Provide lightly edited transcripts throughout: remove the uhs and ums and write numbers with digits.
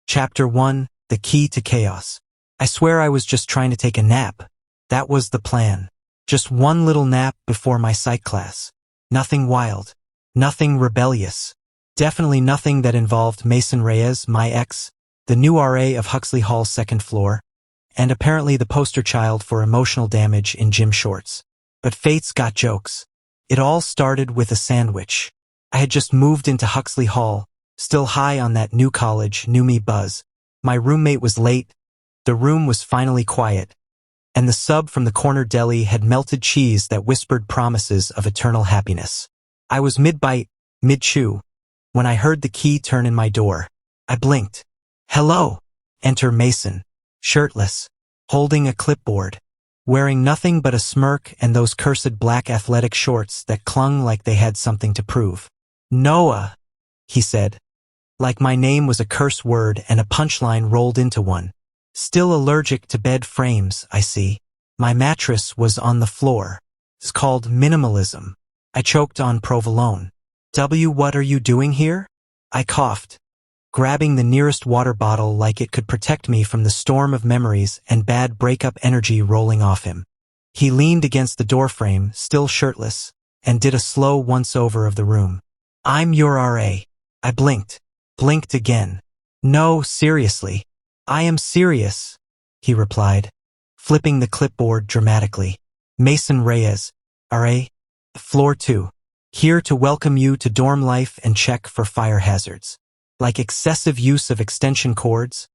Chapter 1, The Key to Chaos. I swear I was just trying to take a nap. That was the plan. Just one little nap before my psych class. Nothing wild. Nothing rebellious. Definitely nothing that involved Mason Reyes, my ex, the new RA of Huxley Hall's second floor, and apparently the poster child for emotional damage in gym shorts. But fate's got jokes. It all started with a sandwich. I had just moved into Huxley Hall, still high on that new college, new me buzz. My roommate was late, the room was finally quiet, and the sub from the corner deli had melted cheese that whispered promises of eternal happiness. I was mid-bite, mid-chew, when I heard the key turn in my door. I blinked. Hello! Enter Mason, shirtless, holding a clipboard, wearing nothing but a smirk and those cursed black athletic shorts that clung like they had something to prove. Noah, he said, like my name was a curse word and a punchline rolled into one. Still allergic to bed frames, I see. My mattress was on the floor. It's called minimalism. I choked on provolone. What are you doing here? I coughed, grabbing the nearest water bottle like it could protect me from the storm of memories and bad breakup energy rolling off him. He leaned against the doorframe, still shirtless, and did a slow once-over of the room. I'm your RA. I blinked again. No, seriously. I am serious, he replied, flipping the clipboard dramatically. Mason Reyes, RA, Floor 2. Here to welcome you to dorm life and check for fire hazards, like excessive use of extension cords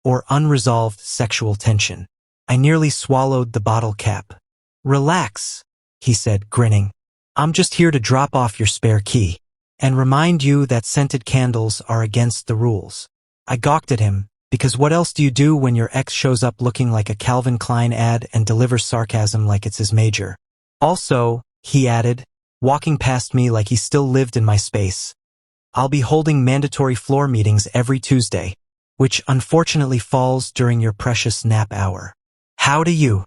or unresolved sexual tension. I nearly swallowed the bottle cap. Relax, he said, grinning. I'm just here to drop off your spare key and remind you that scented candles are against the rules. I gawked at him, because what else do you do when your ex shows up looking like a Calvin Klein ad and delivers sarcasm like it's his major? Also, he added, walking past me like he still lived in my space, I'll be holding mandatory floor meetings every Tuesday, which unfortunately falls during your precious nap hour. How do you?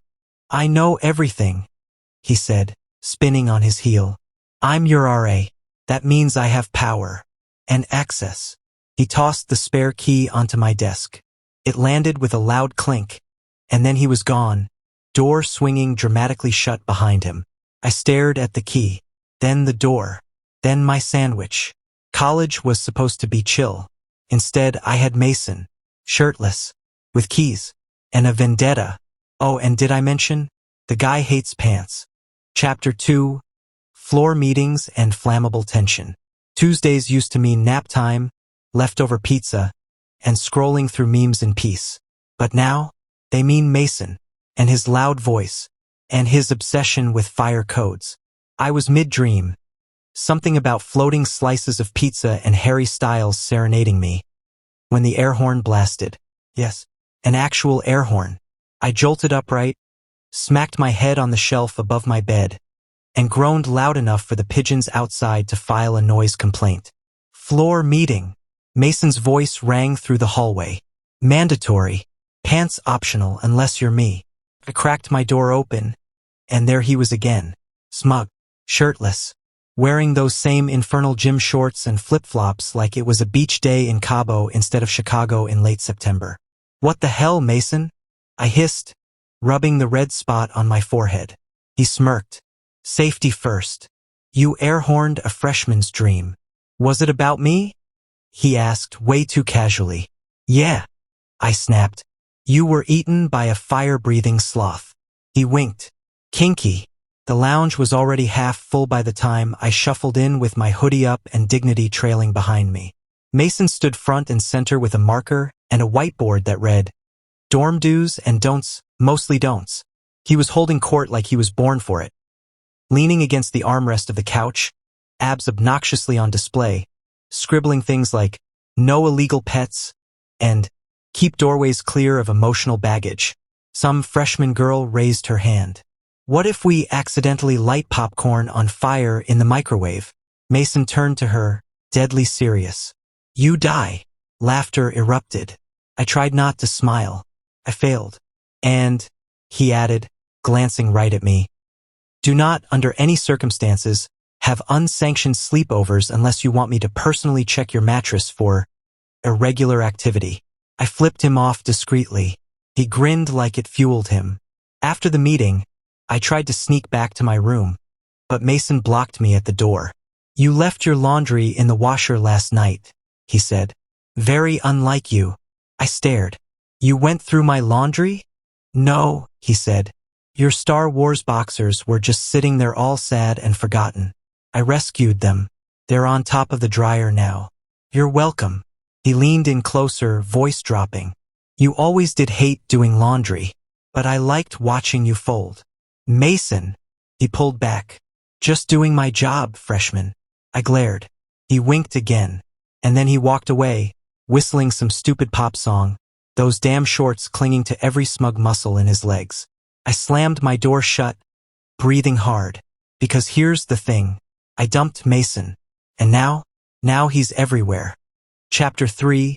I know everything, he said, spinning on his heel. I'm your RA. That means I have power and access. He tossed the spare key onto my desk. It landed with a loud clink, and then he was gone, door swinging dramatically shut behind him. I stared at the key, then the door, then my sandwich. College was supposed to be chill. Instead, I had Mason, shirtless, with keys, and a vendetta. Oh, and did I mention? The guy hates pants. Chapter 2, Floor Meetings and Flammable Tension. Tuesdays used to mean nap time, leftover pizza, and scrolling through memes in peace. But now, they mean Mason, and his loud voice, and his obsession with fire codes. I was mid-dream. Something about floating slices of pizza and Harry Styles serenading me. When the air horn blasted. Yes, an actual air horn. I jolted upright, smacked my head on the shelf above my bed, and groaned loud enough for the pigeons outside to file a noise complaint. Floor meeting. Mason's voice rang through the hallway. Mandatory. Pants optional unless you're me. I cracked my door open, and there he was again. Smug. Shirtless. Wearing those same infernal gym shorts and flip-flops like it was a beach day in Cabo instead of Chicago in late September. What the hell, Mason? I hissed, rubbing the red spot on my forehead. He smirked. Safety first. You air-horned a freshman's dream. Was it about me? He asked way too casually. Yeah, I snapped. You were eaten by a fire-breathing sloth. He winked. Kinky. The lounge was already half full by the time I shuffled in with my hoodie up and dignity trailing behind me. Mason stood front and center with a marker and a whiteboard that read, Dorm do's and don'ts, mostly don'ts. He was holding court like he was born for it. Leaning against the armrest of the couch, abs obnoxiously on display, scribbling things like, no illegal pets, and keep doorways clear of emotional baggage. Some freshman girl raised her hand. What if we accidentally light popcorn on fire in the microwave? Mason turned to her, deadly serious. You die. Laughter erupted. I tried not to smile. I failed. And, he added, glancing right at me, do not, under any circumstances, have unsanctioned sleepovers unless you want me to personally check your mattress for irregular activity. I flipped him off discreetly. He grinned like it fueled him. After the meeting, I tried to sneak back to my room, but Mason blocked me at the door. "You left your laundry in the washer last night," he said. "Very unlike you." I stared. "You went through my laundry?" "No," he said. "Your Star Wars boxers were just sitting there all sad and forgotten. I rescued them. They're on top of the dryer now." "You're welcome." He leaned in closer, voice dropping. "You always did hate doing laundry, but I liked watching you fold." "Mason," he pulled back. "Just doing my job, freshman." I glared. He winked again, and then he walked away, whistling some stupid pop song, those damn shorts clinging to every smug muscle in his legs. I slammed my door shut, breathing hard, because here's the thing. I dumped Mason, and now he's everywhere. Chapter 3: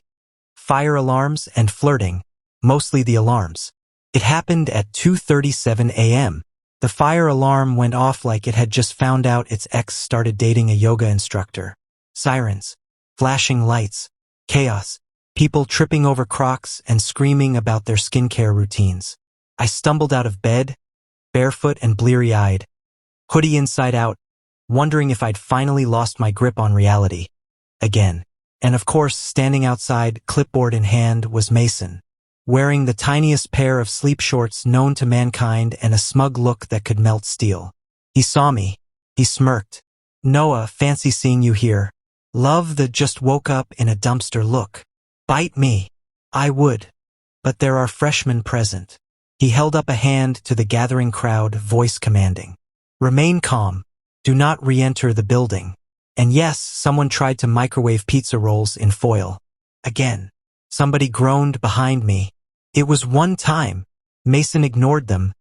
Fire Alarms and Flirting, mostly the alarms. It happened at 2:37 a.m. The fire alarm went off like it had just found out its ex started dating a yoga instructor. Sirens, flashing lights, chaos, people tripping over Crocs and screaming about their skincare routines. I stumbled out of bed, barefoot and bleary-eyed, hoodie inside out, wondering if I'd finally lost my grip on reality. Again. And of course, standing outside, clipboard in hand, was Mason, wearing the tiniest pair of sleep shorts known to mankind and a smug look that could melt steel. He saw me. He smirked. "Noah, fancy seeing you here. Love the just woke up in a dumpster look." Bite me. I would. But there are freshmen present. He held up a hand to the gathering crowd, voice commanding. "Remain calm. Do not re-enter the building." And yes, someone tried to microwave pizza rolls in foil. Again. Somebody groaned behind me. It was one time. Mason ignored them,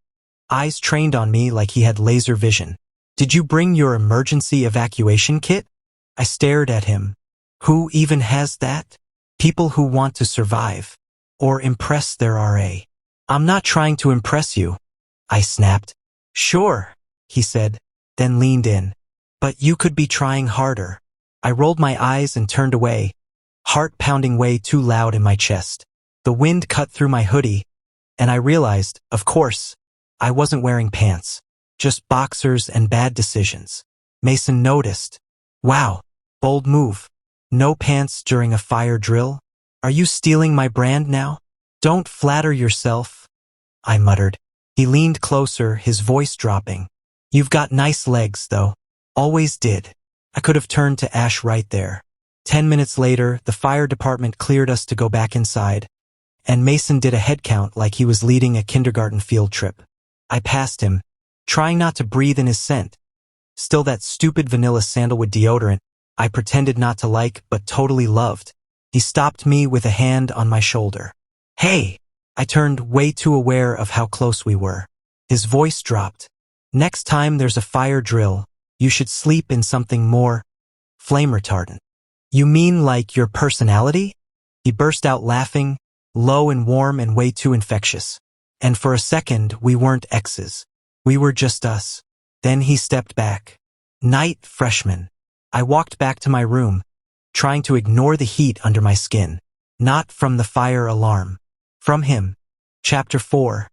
eyes trained on me like he had laser vision. "Did you bring your emergency evacuation kit?" I stared at him. Who even has that? People who want to survive. Or impress their RA. "I'm not trying to impress you," I snapped. "Sure," he said, then leaned in. "But you could be trying harder." I rolled my eyes and turned away, heart pounding way too loud in my chest. The wind cut through my hoodie, and I realized, of course, I wasn't wearing pants. Just boxers and bad decisions. Mason noticed. "Wow, bold move. No pants during a fire drill? Are you stealing my brand now?" "Don't flatter yourself," I muttered. He leaned closer, his voice dropping. "You've got nice legs, though. Always did." I could have turned to ash right there. 10 minutes later, the fire department cleared us to go back inside, and Mason did a head count like he was leading a kindergarten field trip. I passed him, trying not to breathe in his scent. Still that stupid vanilla sandalwood deodorant I pretended not to like but totally loved. He stopped me with a hand on my shoulder. "Hey!" I turned, way too aware of how close we were. His voice dropped. "Next time there's a fire drill, you should sleep in something more flame retardant." "You mean like your personality?" He burst out laughing, low and warm and way too infectious. And for a second, we weren't exes. We were just us. Then he stepped back. "Night, freshman." I walked back to my room, trying to ignore the heat under my skin. Not from the fire alarm. From him. Chapter 4.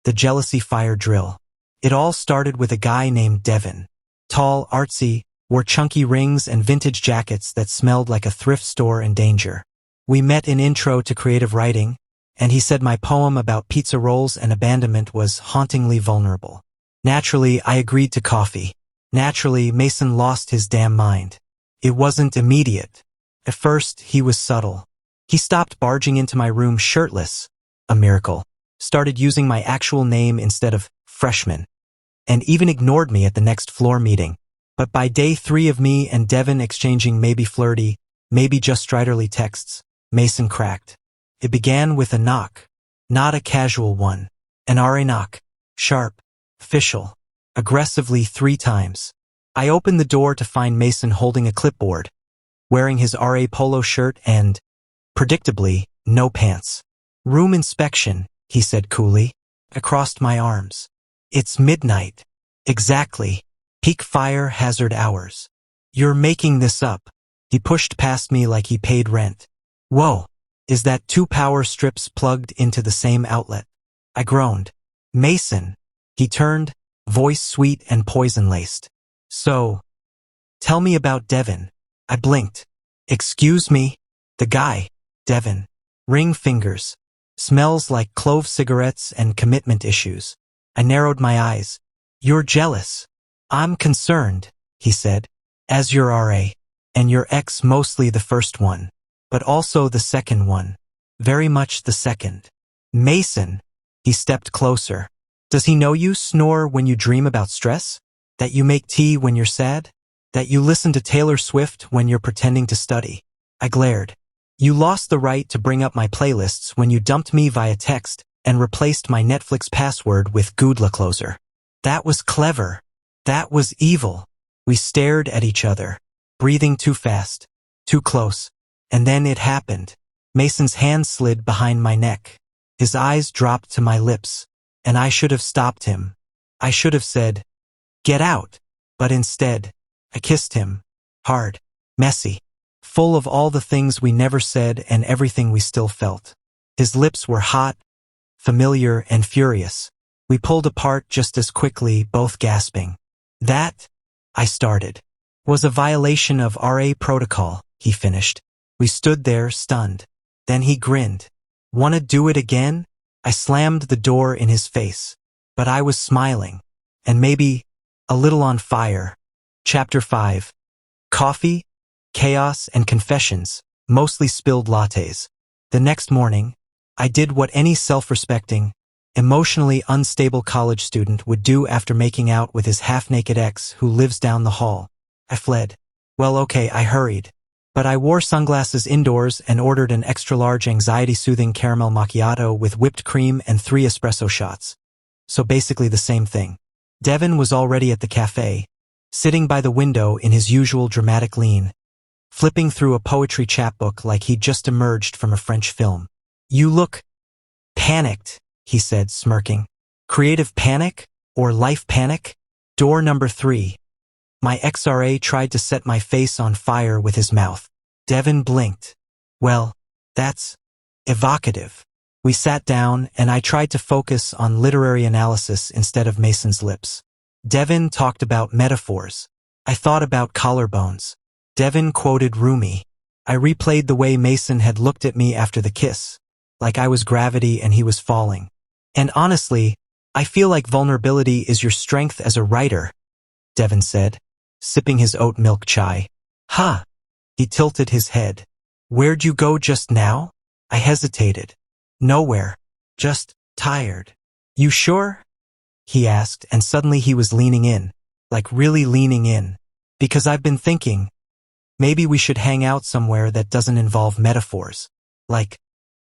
The Jealousy Fire Drill. It all started with a guy named Devin. Tall, artsy, wore chunky rings and vintage jackets that smelled like a thrift store in danger. We met in intro to creative writing, and he said my poem about pizza rolls and abandonment was hauntingly vulnerable. Naturally, I agreed to coffee. Naturally, Mason lost his damn mind. It wasn't immediate. At first, he was subtle. He stopped barging into my room shirtless, a miracle, started using my actual name instead of freshman, and even ignored me at the next floor meeting. But by day 3 of me and Devin exchanging maybe flirty, maybe just stridorly texts, Mason cracked. It began with a knock. Not a casual one. An RA knock. Sharp. Official. Aggressively 3 times. I opened the door to find Mason holding a clipboard, wearing his RA polo shirt and, predictably, no pants. "Room inspection," he said coolly. I crossed my arms. "It's midnight." "Exactly. Peak fire hazard hours." "You're making this up." He pushed past me like he paid rent. "Whoa. Is that 2 power strips plugged into the same outlet? I groaned. Mason. He turned, voice sweet and poison-laced. So, tell me about Devin. I blinked. Excuse me? The guy. Devin. Ring fingers. Smells like clove cigarettes and commitment issues. I narrowed my eyes. You're jealous. I'm concerned, he said. As your RA. And your ex mostly the first one. But also the second one. Very much the second. Mason. He stepped closer. Does he know you snore when you dream about stress? That you make tea when you're sad? That you listen to Taylor Swift when you're pretending to study? I glared. You lost the right to bring up my playlists when you dumped me via text and replaced my Netflix password with Goodla Closer. That was clever. That was evil. We stared at each other, breathing too fast, too close. And then it happened. Mason's hand slid behind my neck. His eyes dropped to my lips, and I should have stopped him. I should have said, "Get out." But instead, I kissed him. Hard, messy, full of all the things we never said and everything we still felt. His lips were hot, familiar, and furious. We pulled apart just as quickly, both gasping. That, I started, was a violation of RA protocol, he finished. We stood there, stunned. Then he grinned. Wanna do it again? I slammed the door in his face. But I was smiling. And maybe a little on fire. Chapter 5. Coffee, chaos, and confessions, mostly spilled lattes. The next morning, I did what any self-respecting, emotionally unstable college student would do after making out with his half-naked ex who lives down the hall. I fled. Well, okay, I hurried. But I wore sunglasses indoors and ordered an extra-large anxiety-soothing caramel macchiato with whipped cream and 3 espresso shots. So basically the same thing. Devin was already at the cafe, sitting by the window in his usual dramatic lean, flipping through a poetry chapbook like he'd just emerged from a French film. You look panicked, he said, smirking. Creative panic? Or life panic? Door number 3. My XRA tried to set my face on fire with his mouth. Devin blinked. Well, that's evocative. We sat down, and I tried to focus on literary analysis instead of Mason's lips. Devin talked about metaphors. I thought about collarbones. Devin quoted Rumi. I replayed the way Mason had looked at me after the kiss, like I was gravity and he was falling. And honestly, I feel like vulnerability is your strength as a writer, Devin said, sipping his oat milk chai. Huh. He tilted his head. Where'd you go just now? I hesitated. Nowhere. Just tired. You sure? He asked, and suddenly he was leaning in, like really leaning in. Because I've been thinking, maybe we should hang out somewhere that doesn't involve metaphors. Like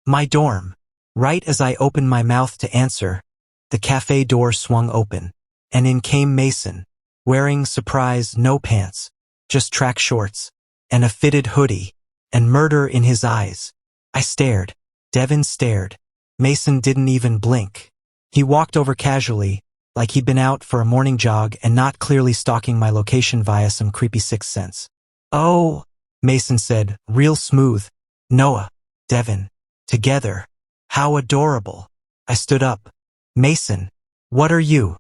my dorm. Right as I opened my mouth to answer, the cafe door swung open, and in came Mason, wearing, surprise, no pants, just track shorts, and a fitted hoodie, and murder in his eyes. I stared. Devin stared. Mason didn't even blink. He walked over casually, like he'd been out for a morning jog and not clearly stalking my location via some creepy sixth sense. Oh, Mason said, real smooth. Noah. Devin. Together. How adorable. I stood up. Mason. What are you?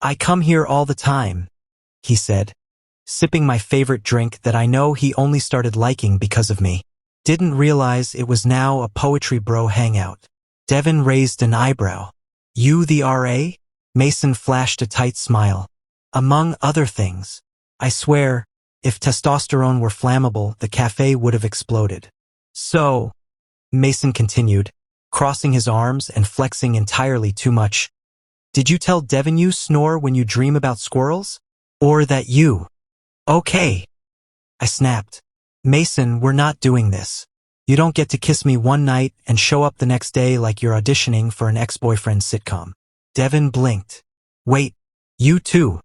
I come here all the time, he said, sipping my favorite drink that I know he only started liking because of me. Didn't realize it was now a poetry bro hangout. Devin raised an eyebrow. You the RA? Mason flashed a tight smile. Among other things. I swear, if testosterone were flammable, the cafe would have exploded. So, Mason continued, crossing his arms and flexing entirely too much. Did you tell Devin you snore when you dream about squirrels? Or that you? Okay. I snapped. Mason, we're not doing this. You don't get to kiss me one night and show up the next day like you're auditioning for an ex-boyfriend sitcom. Devin blinked. Wait, you two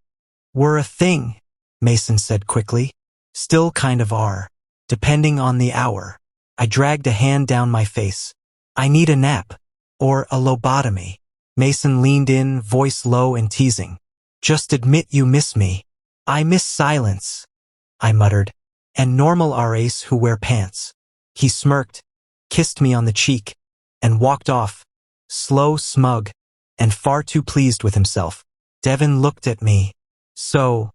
were a thing, Mason said quickly. Still kind of are, depending on the hour. I dragged a hand down my face. I need a nap. Or a lobotomy. Mason leaned in, voice low and teasing. Just admit you miss me. I miss silence, I muttered. And normal RAs who wear pants. He smirked. kissed me on the cheek, and walked off, slow, smug, and far too pleased with himself. Devin looked at me. So,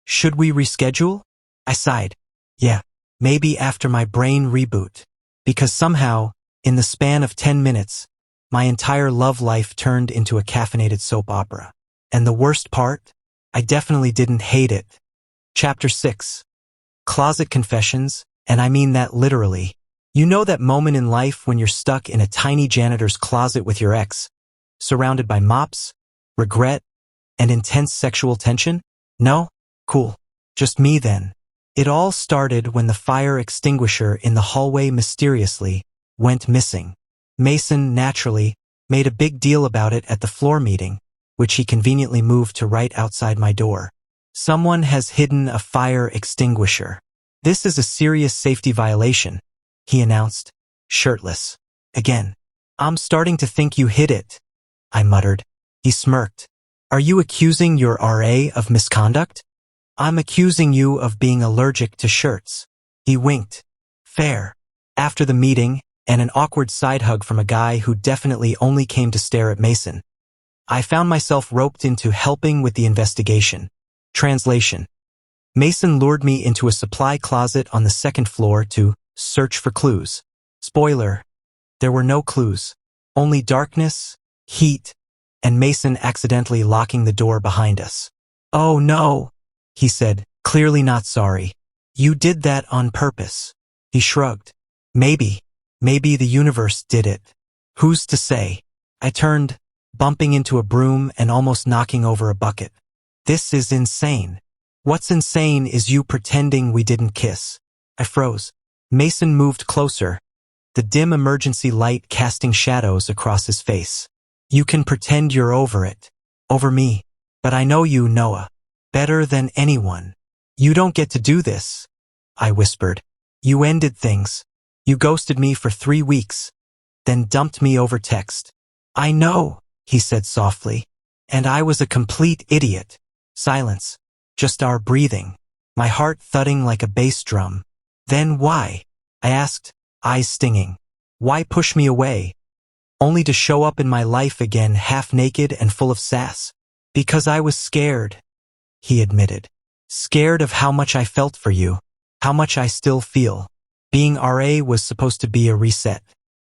should we reschedule? I sighed. Yeah, maybe after my brain reboot. Because somehow, in the span of 10 minutes, my entire love life turned into a caffeinated soap opera. And the worst part? I definitely didn't hate it. Chapter 6. Closet confessions, and I mean that literally. You know that moment in life when you're stuck in a tiny janitor's closet with your ex, surrounded by mops, regret, and intense sexual tension? No? Cool. Just me then. It all started when the fire extinguisher in the hallway mysteriously went missing. Mason, naturally, made a big deal about it at the floor meeting, which he conveniently moved to right outside my door. Someone has hidden a fire extinguisher. This is a serious safety violation, he announced, shirtless. Again. I'm starting to think you hid it, I muttered. He smirked. Are you accusing your RA of misconduct? I'm accusing you of being allergic to shirts. He winked. Fair. After the meeting, and an awkward side hug from a guy who definitely only came to stare at Mason, I found myself roped into helping with the investigation. Translation. Mason lured me into a supply closet on the second floor to search for clues. Spoiler. There were no clues. Only darkness, heat, and Mason accidentally locking the door behind us. Oh no, he said, clearly not sorry. You did that on purpose. He shrugged. Maybe the universe did it. Who's to say? I turned, bumping into a broom and almost knocking over a bucket. This is insane. What's insane is you pretending we didn't kiss. I froze. Mason moved closer, the dim emergency light casting shadows across his face. You can pretend you're over it. Over me. But I know you, Noah. Better than anyone. You don't get to do this, I whispered. You ended things. You ghosted me for 3 weeks, then dumped me over text. I know, he said softly. And I was a complete idiot. Silence. Just our breathing. My heart thudding like a bass drum. Then why? I asked, eyes stinging. Why push me away? Only to show up in my life again half naked and full of sass. Because I was scared, he admitted. Scared of how much I felt for you, how much I still feel. Being RA was supposed to be a reset,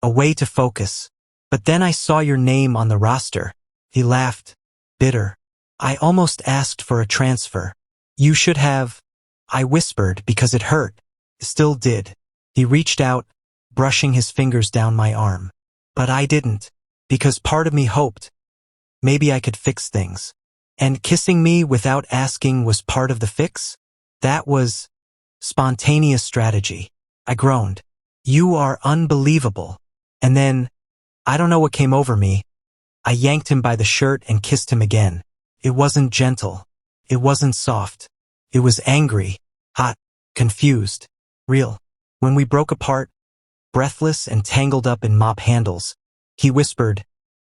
a way to focus. But then I saw your name on the roster. He laughed, bitter. I almost asked for a transfer. You should have. I whispered because it hurt. Still did. He reached out, brushing his fingers down my arm. But I didn't, because part of me hoped maybe I could fix things. And kissing me without asking was part of the fix? That was spontaneous strategy. I groaned. You are unbelievable. And then, I don't know what came over me. I yanked him by the shirt and kissed him again. It wasn't gentle. It wasn't soft. It was angry, hot, confused, real. When we broke apart, breathless and tangled up in mop handles, he whispered,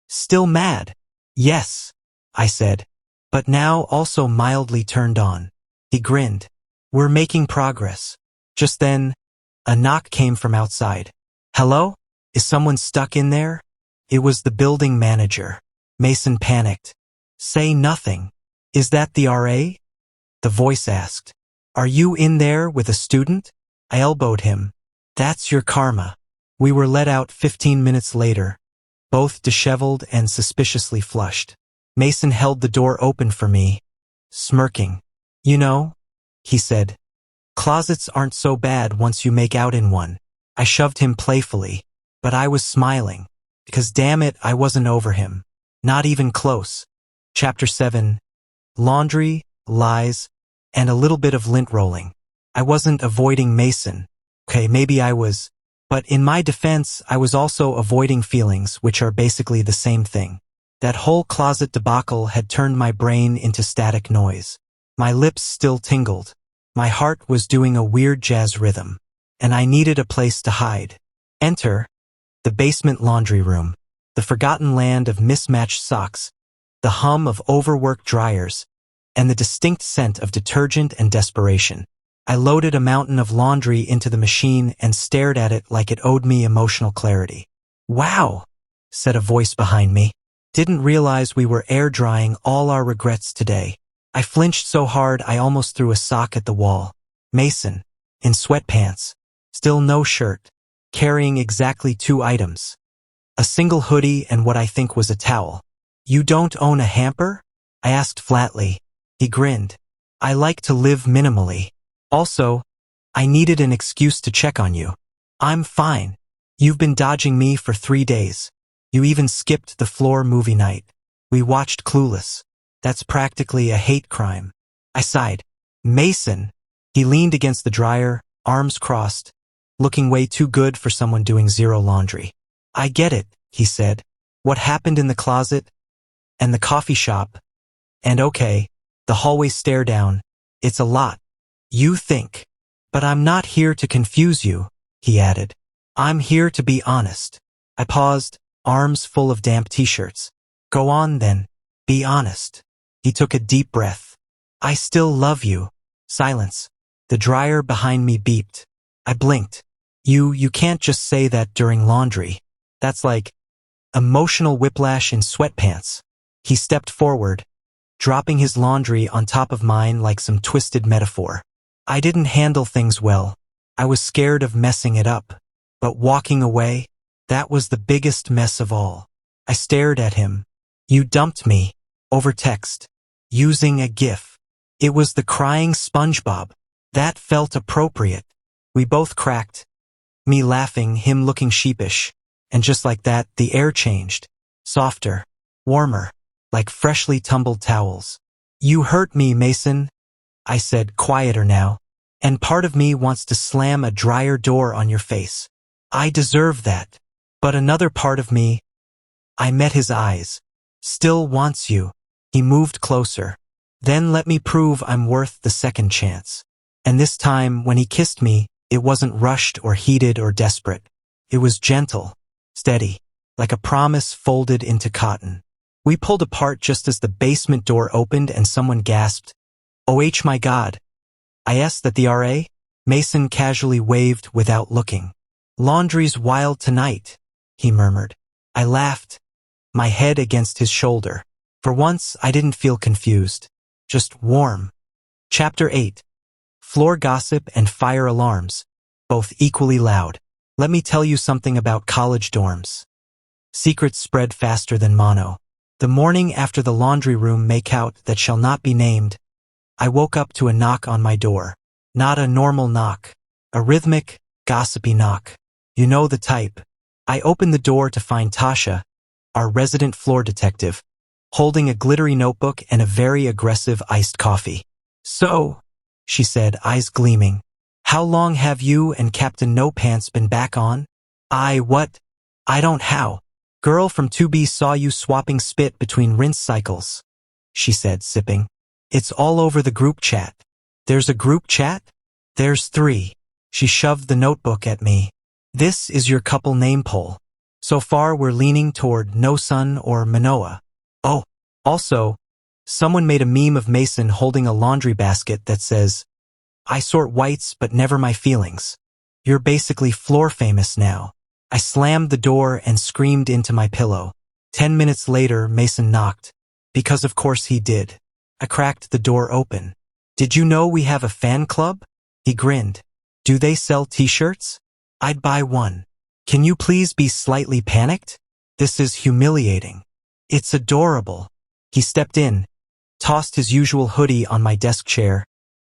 Still mad? Yes, I said, but now also mildly turned on. He grinned. We're making progress. Just then, a knock came from outside. Hello? Is someone stuck in there? It was the building manager. Mason panicked. Say nothing. Is that the RA? The voice asked. Are you in there with a student? I elbowed him. That's your karma. We were let out 15 minutes later, both disheveled and suspiciously flushed. Mason held the door open for me, smirking. You know, he said, closets aren't so bad once you make out in one. I shoved him playfully, but I was smiling, because damn it, I wasn't over him. Not even close. Chapter 7. Laundry, lies, and a little bit of lint rolling. I wasn't avoiding Mason. Okay, maybe I was. But in my defense, I was also avoiding feelings, which are basically the same thing. That whole closet debacle had turned my brain into static noise. My lips still tingled. My heart was doing a weird jazz rhythm. And I needed a place to hide. Enter the basement laundry room. The forgotten land of mismatched socks, the hum of overworked dryers, and the distinct scent of detergent and desperation. I loaded a mountain of laundry into the machine and stared at it like it owed me emotional clarity. "Wow," said a voice behind me. "Didn't realize we were air drying all our regrets today." I flinched so hard I almost threw a sock at the wall. Mason, in sweatpants, still no shirt, carrying exactly 2 items. A single hoodie and what I think was a towel. "You don't own a hamper?" I asked flatly. He grinned. "I like to live minimally. Also, I needed an excuse to check on you." "I'm fine. You've been dodging me for 3 days. You even skipped the floor movie night. We watched Clueless. That's practically a hate crime." I sighed. "Mason." He leaned against the dryer, arms crossed, looking way too good for someone doing 0 laundry. "I get it," he said. "What happened in the closet, and the coffee shop, and okay, the hallway stare down, it's a lot. You think. But I'm not here to confuse you," he added. "I'm here to be honest." I paused, arms full of damp t-shirts. "Go on then, be honest." He took a deep breath. "I still love you." Silence. The dryer behind me beeped. I blinked. You can't just say that during laundry. That's like emotional whiplash in sweatpants." He stepped forward, dropping his laundry on top of mine like some twisted metaphor. I didn't handle things well. I was scared of messing it up. But walking away, that was the biggest mess of all. I stared at him. "You dumped me. Over text. Using a GIF. It was the crying SpongeBob. That felt appropriate." We both cracked. Me laughing, him looking sheepish. And just like that, the air changed. Softer. Warmer. Like freshly tumbled towels. "You hurt me, Mason," I said, quieter now. "And part of me wants to slam a dryer door on your face. I deserve that. But another part of me," I met his eyes, "still wants you." He moved closer. "Then let me prove I'm worth the second chance." And this time, when he kissed me, it wasn't rushed or heated or desperate. It was gentle, steady, like a promise folded into cotton. We pulled apart just as the basement door opened and someone gasped, "Oh my God." I asked that the RA? Mason casually waved without looking. "Laundry's wild tonight," he murmured. I laughed, my head against his shoulder. For once, I didn't feel confused, just warm. Chapter 8. Floor gossip and fire alarms, both equally loud. Let me tell you something about college dorms. Secrets spread faster than mono. The morning after the laundry room makeout that shall not be named, I woke up to a knock on my door. Not a normal knock. A rhythmic, gossipy knock. You know the type. I opened the door to find Tasha, our resident floor detective, holding a glittery notebook and a very aggressive iced coffee. "So," she said, eyes gleaming, "how long have you and Captain No Pants been back on?" What? I don't how. Girl from 2B saw you swapping spit between rinse cycles," she said, sipping. "It's all over the group chat." "There's a group chat?" "There's 3. She shoved the notebook at me. "This is your couple name poll. So far we're leaning toward No Sun or Manoa. Oh, also, someone made a meme of Mason holding a laundry basket that says, 'I sort whites but never my feelings.' You're basically floor famous now." I slammed the door and screamed into my pillow. 10 minutes later, Mason knocked. Because of course he did. I cracked the door open. "Did you know we have a fan club?" He grinned. "Do they sell t-shirts? I'd buy one." "Can you please be slightly panicked? This is humiliating." "It's adorable." He stepped in, tossed his usual hoodie on my desk chair,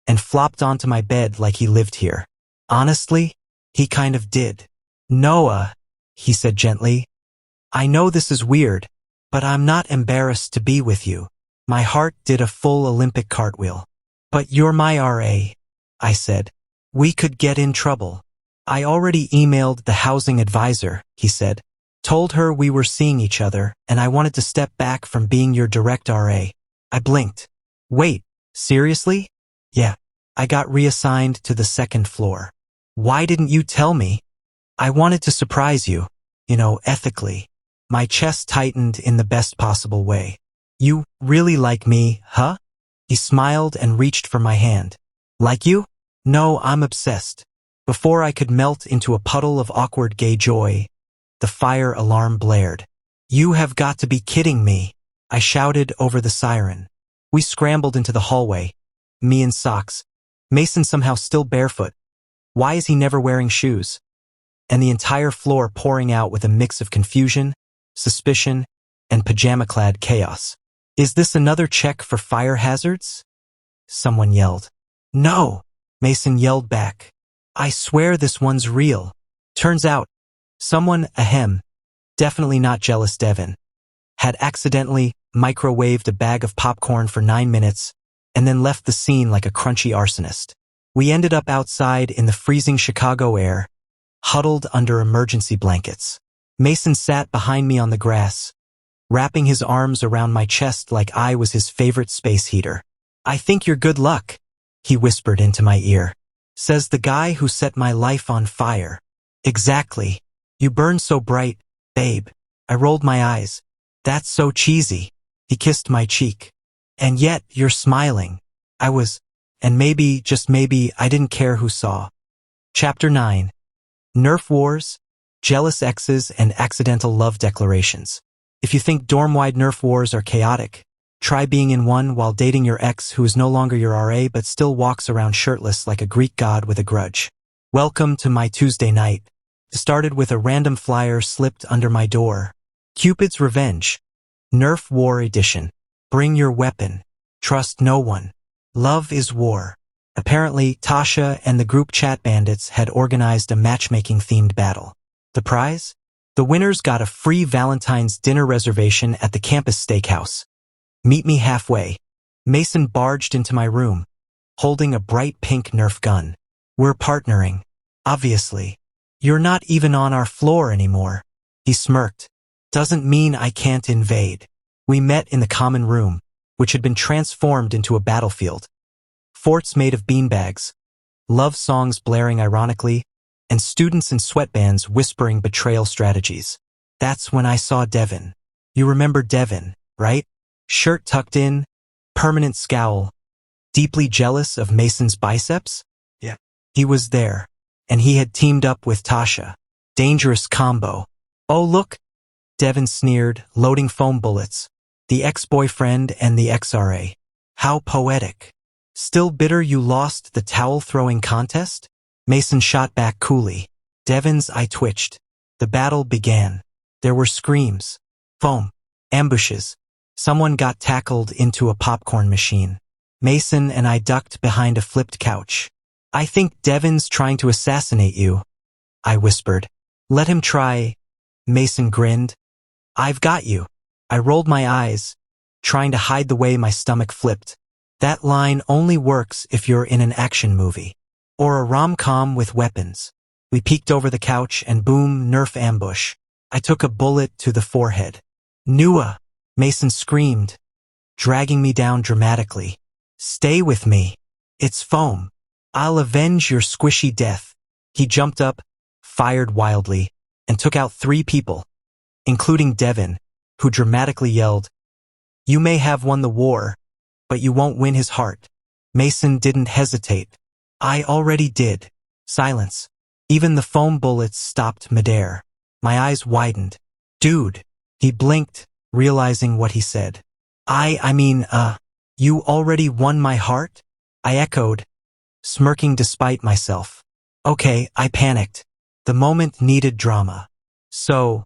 and flopped onto my bed like he lived here. Honestly, he kind of did. "Noah," he said gently, "I know this is weird, but I'm not embarrassed to be with you." My heart did a full Olympic cartwheel. "But you're my RA," I said. "We could get in trouble." "I already emailed the housing advisor," he said. "Told her we were seeing each other, and I wanted to step back from being your direct RA." I blinked. "Wait, seriously?" "Yeah, I got reassigned to the 2nd floor." "Why didn't you tell me?" "I wanted to surprise you, ethically." My chest tightened in the best possible way. "You really like me, huh?" He smiled and reached for my hand. "Like you?" No, I'm obsessed. Before I could melt into a puddle of awkward gay joy, the fire alarm blared. You have got to be kidding me, I shouted over the siren. We scrambled into the hallway, me in socks, Mason somehow still barefoot. Why is he never wearing shoes? And the entire floor pouring out with a mix of confusion, suspicion, and pajama-clad chaos. Is this another check for fire hazards? Someone yelled. No, Mason yelled back. I swear this one's real. Turns out, someone, definitely not jealous Devin, had accidentally microwaved a bag of popcorn for 9 minutes and then left the scene like a crunchy arsonist. We ended up outside in the freezing Chicago air, huddled under emergency blankets. Mason sat behind me on the grass, wrapping his arms around my chest like I was his favorite space heater. I think you're good luck, he whispered into my ear. Says the guy who set my life on fire. Exactly. You burn so bright, babe. I rolled my eyes. That's so cheesy. He kissed my cheek. And yet, you're smiling. I was, and maybe, just maybe, I didn't care who saw. Chapter 9. Nerf Wars, Jealous Exes, and Accidental Love Declarations. If you think dorm-wide Nerf Wars are chaotic, try being in one while dating your ex who is no longer your RA but still walks around shirtless like a Greek god with a grudge. Welcome to my Tuesday night. It started with a random flyer slipped under my door. Cupid's Revenge. Nerf War Edition. Bring your weapon. Trust no one. Love is war. Apparently, Tasha and the group chat bandits had organized a matchmaking-themed battle. The prize? The winners got a free Valentine's dinner reservation at the campus steakhouse. Meet me halfway. Mason barged into my room, holding a bright pink Nerf gun. We're partnering. Obviously. You're not even on our floor anymore. He smirked. Doesn't mean I can't invade. We met in the common room, which had been transformed into a battlefield. Forts made of beanbags, love songs blaring ironically, and students in sweatbands whispering betrayal strategies. That's when I saw Devin. You remember Devin, right? Shirt tucked in, permanent scowl, deeply jealous of Mason's biceps? Yeah. He was there, and he had teamed up with Tasha. Dangerous combo. Oh look, Devin sneered, loading foam bullets. The ex-boyfriend and the ex-RA. How poetic. Still bitter you lost the towel-throwing contest? Mason shot back coolly. Devin's eye twitched. The battle began. There were screams, foam, ambushes. Someone got tackled into a popcorn machine. Mason and I ducked behind a flipped couch. I think Devin's trying to assassinate you, I whispered. Let him try. Mason grinned. I've got you. I rolled my eyes, trying to hide the way my stomach flipped. That line only works if you're in an action movie. Or a rom-com with weapons. We peeked over the couch and boom, Nerf ambush. I took a bullet to the forehead. Nua, Mason screamed, dragging me down dramatically. Stay with me. It's foam. I'll avenge your squishy death. He jumped up, fired wildly, and took out 3 people, including Devin, who dramatically yelled, You may have won the war, but you won't win his heart. Mason didn't hesitate. I already did. Silence. Even the foam bullets stopped midair. My eyes widened. Dude. He blinked, realizing what he said. You already won my heart? I echoed, smirking despite myself. Okay, I panicked. The moment needed drama. So,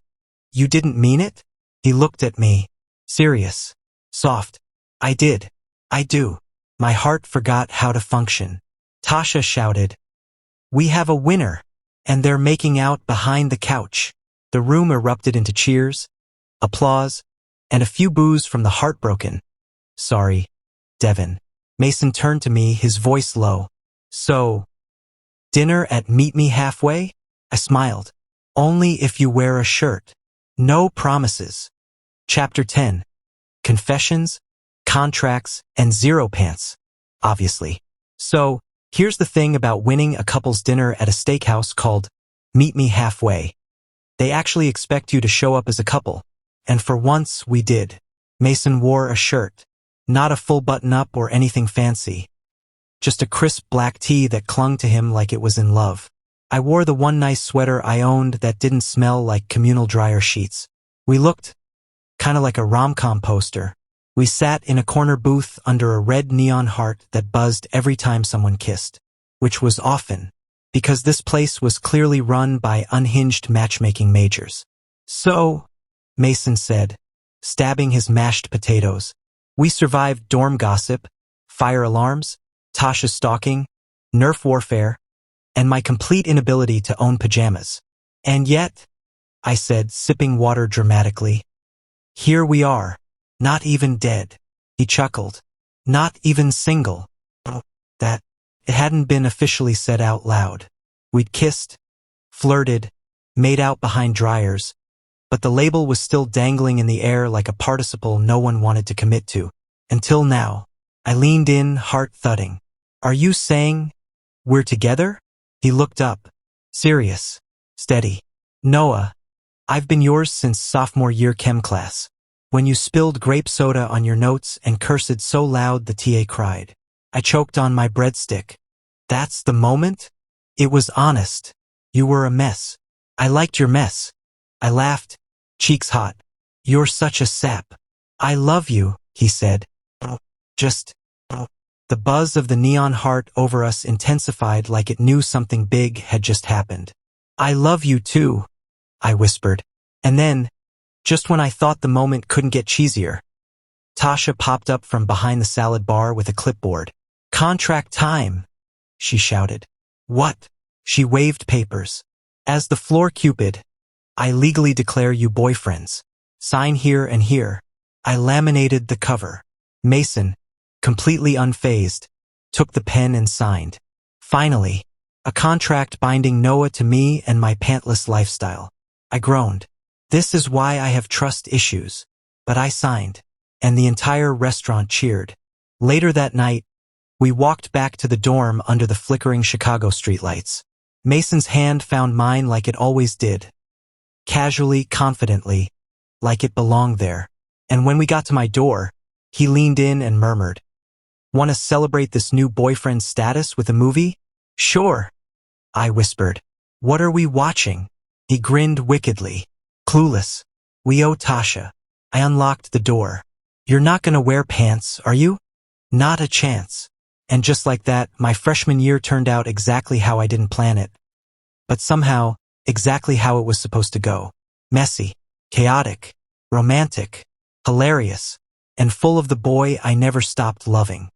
you didn't mean it? He looked at me. Serious. Soft. I did. I do. My heart forgot how to function. Tasha shouted. We have a winner. And they're making out behind the couch. The room erupted into cheers, applause, and a few boos from the heartbroken. Sorry, Devin. Mason turned to me, his voice low. So, dinner at Meet Me Halfway? I smiled. Only if you wear a shirt. No promises. Chapter 10. Confessions, contracts, and zero pants. Obviously. So, here's the thing about winning a couple's dinner at a steakhouse called Meet Me Halfway. They actually expect you to show up as a couple. And for once, we did. Mason wore a shirt. Not a full button-up or anything fancy. just a crisp black tee that clung to him like it was in love. I wore the one nice sweater I owned that didn't smell like communal dryer sheets. We looked kind of like a rom-com poster. We sat in a corner booth under a red neon heart that buzzed every time someone kissed, which was often, because this place was clearly run by unhinged matchmaking majors. So, Mason said, stabbing his mashed potatoes, we survived dorm gossip, fire alarms, Tasha stalking, Nerf warfare, and my complete inability to own pajamas. And yet, I said, sipping water dramatically, here we are, not even dead. He chuckled. Not even single. That, it hadn't been officially said out loud. We'd kissed, flirted, made out behind dryers, but the label was still dangling in the air like a participle no one wanted to commit to. Until now. I leaned in, heart thudding. Are you saying we're together? He looked up. Serious. Steady. Noah, I've been yours since sophomore year chem class. When you spilled grape soda on your notes and cursed so loud the TA cried. I choked on my breadstick. That's the moment? It was honest. You were a mess. I liked your mess. I laughed, cheeks hot. You're such a sap. I love you, he said. Just. The buzz of the neon heart over us intensified like it knew something big had just happened. I love you too, I whispered. And then, just when I thought the moment couldn't get cheesier, Tasha popped up from behind the salad bar with a clipboard. Contract time, she shouted. What? She waved papers. As the floor cupid, I legally declare you boyfriends. Sign here and here. I laminated the cover. Mason, completely unfazed, took the pen and signed. Finally, a contract binding Noah to me and my pantless lifestyle. I groaned. This is why I have trust issues. But I signed, and the entire restaurant cheered. Later that night, we walked back to the dorm under the flickering Chicago streetlights. Mason's hand found mine like it always did. Casually, confidently, like it belonged there. And when we got to my door, he leaned in and murmured, Want to celebrate this new boyfriend status with a movie? Sure, I whispered. What are we watching? He grinned wickedly. Clueless. We owe Tasha. I unlocked the door. You're not gonna wear pants, are you? Not a chance. And just like that, my freshman year turned out exactly how I didn't plan it. But somehow, exactly how it was supposed to go. Messy, chaotic, romantic, hilarious, and full of the boy I never stopped loving.